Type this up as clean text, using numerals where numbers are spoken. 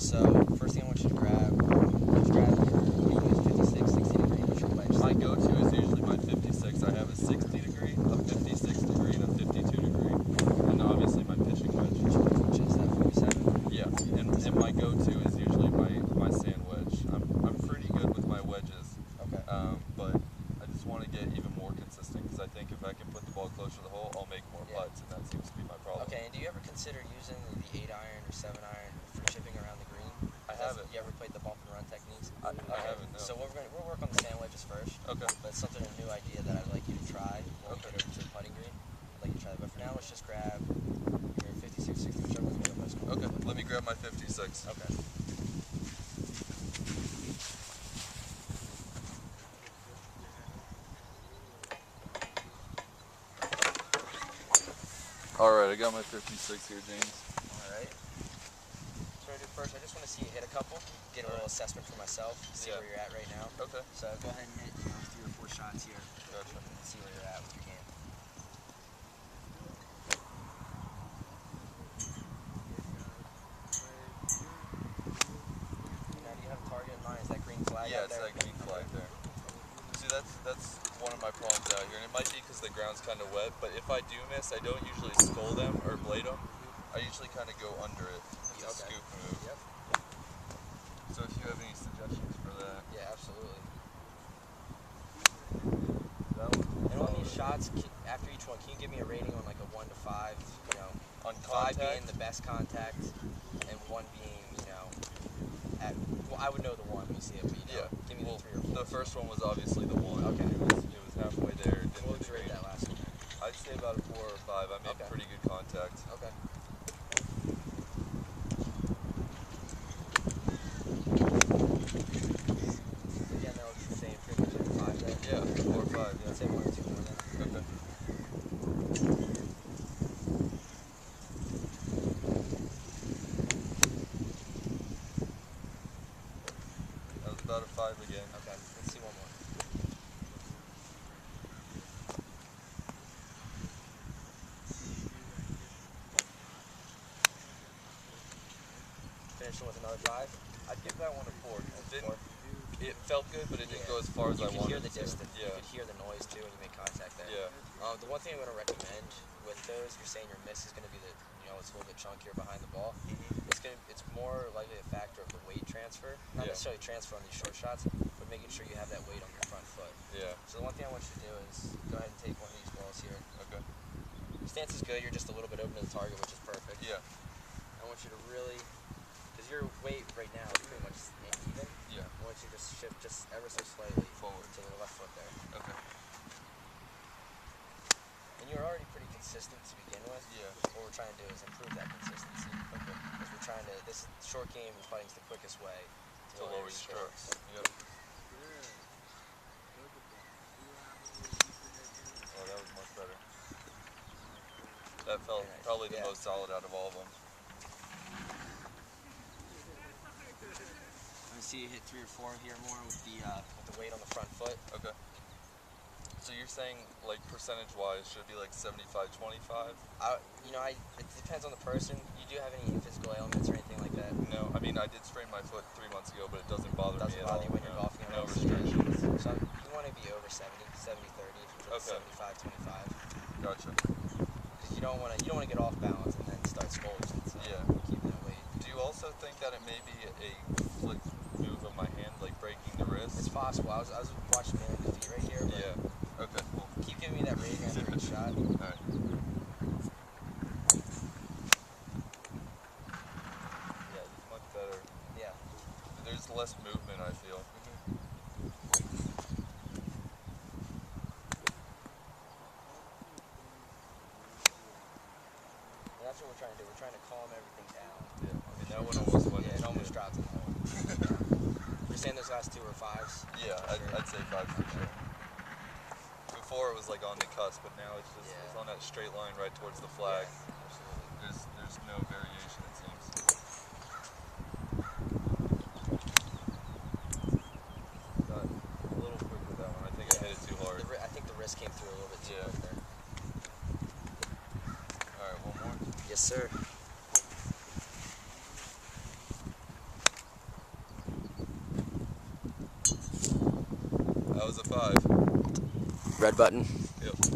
So first thing I want you to grab, your 56, 60 degree. What's your wedge? My go-to is usually my 56. I have a 60 degree, a 56 degree, and a 52 degree. And obviously my pitching wedge. Which is that 47? Yeah, and my go-to is usually my sand wedge. I'm pretty good with my wedges. Okay. But I just want to get even more consistent because I think if I can put the ball closer to the hole, I'll make more putts, and that seems to be my problem. Okay, and do you ever consider using the 8-iron or 7-iron for chipping around the green? I haven't. You ever played the bump and run techniques? I haven't, no. So we'll work on the sand wedges first. Okay. But it's something, a new idea that I'd like you to try when we get over to the putting green. I'd like you to try that. But for now, let's just grab your 56, 60, whichever one's made most comfortable. Okay, let me grab my 56. Okay. Alright, I got my 56 here, James. Alright. So what I do first, I just want to see you hit a couple, get a little assessment for myself, see where you're at right now. Okay. So go ahead and hit 3 or 4 shots here. Gotcha. And see where you're at with your game. Now, do you have a target in mind? Is that green flag Yeah, out there? it's that green flag there. See, that's one of my problems out here, and it might be because the ground's kind of wet, but if I do miss, I don't usually skull them or blade them. I usually kind of go under it. It's a scoop move. Yep. So if you have any suggestions for that. Yeah, absolutely. That one. And on these shots, after each one, can you give me a rating on like a 1 to 5? You know, On 5 contact? being the best contact, and 1 being, you know, well, I would know the 1 when you see it, but you know, give me the 3 or 4. The first one was obviously the 1. Okay. It was halfway there. It didn't What would hit you rate green. that last one? I'd say about a 4 or 5. I made pretty good contact. Okay. Again, that would be the same, pretty much like 5 there. Yeah, 4 or 5. Yeah. I'd say 1 or 2 more then. Okay. That was about a 5 again. Okay, let's see one more. Finishing with another 5. I'd give that one a 4. It felt good, but it didn't go as far as I You wanted could hear the to. distance. Yeah. You could hear the noise too when you make contact there. Yeah. The one thing I'm going to recommend with those, you're saying your miss is going to be it's a little bit chunkier behind the ball. It's more likely a factor of the weight transfer, not necessarily transfer on these short shots, but making sure you have that weight on your front foot. Yeah. So the one thing I want you to do is go ahead and take one of these balls here. Okay. Your stance is good. You're just a little bit open to the target, which is perfect. Yeah. I want you to really, because your weight right now is pretty much even. Yeah. I want you to shift just ever so slightly Forward to the left foot there. Okay. And you're already pretty consistent to begin with. Yeah. What we're trying to do is improve that consistency. Okay. Because we're trying to, this short game and putting is the quickest way To lower your strokes. Yep. Oh, that was much better. That felt probably the most solid out of all of them. I see you hit 3 or 4 here more with the weight on the front foot. Okay. So you're saying, like, percentage-wise, should it be like 75-25? It depends on the person. You do have any physical ailments or anything like that? No, I mean, I did sprain my foot 3 months ago, but it doesn't bother me at all. Doesn't bother you when you're golfing? No restrictions. So you want to be over 70, 70-30 if you're 75-25. Gotcha. Because you don't want to get off balance and then start scolding. So keeping that weight. Do you also think that it may be a flick move of my hand, like breaking the wrist? It's possible. I was watching man at the feet right here. But Yeah. Okay, cool. Keep giving me that rating after each shot. Alright. Yeah, it's much better. Yeah. There's less movement, I feel. And that's what we're trying to do. We're trying to calm everything down. Yeah. I mean, that one almost went in. It almost dropped in the hole. You're saying those last 2 were 5s? Yeah, I'd say 5 for sure. Before it was like on the cusp, but now it's just it's on that straight line right towards the flag. Yeah, absolutely. There's no variation, it seems. Got a little quick with that one. I think I hit it too hard. I think the wrist came through a little bit too quick there. Alright, one more. Yes, sir. That was a 5. Red button. Yep.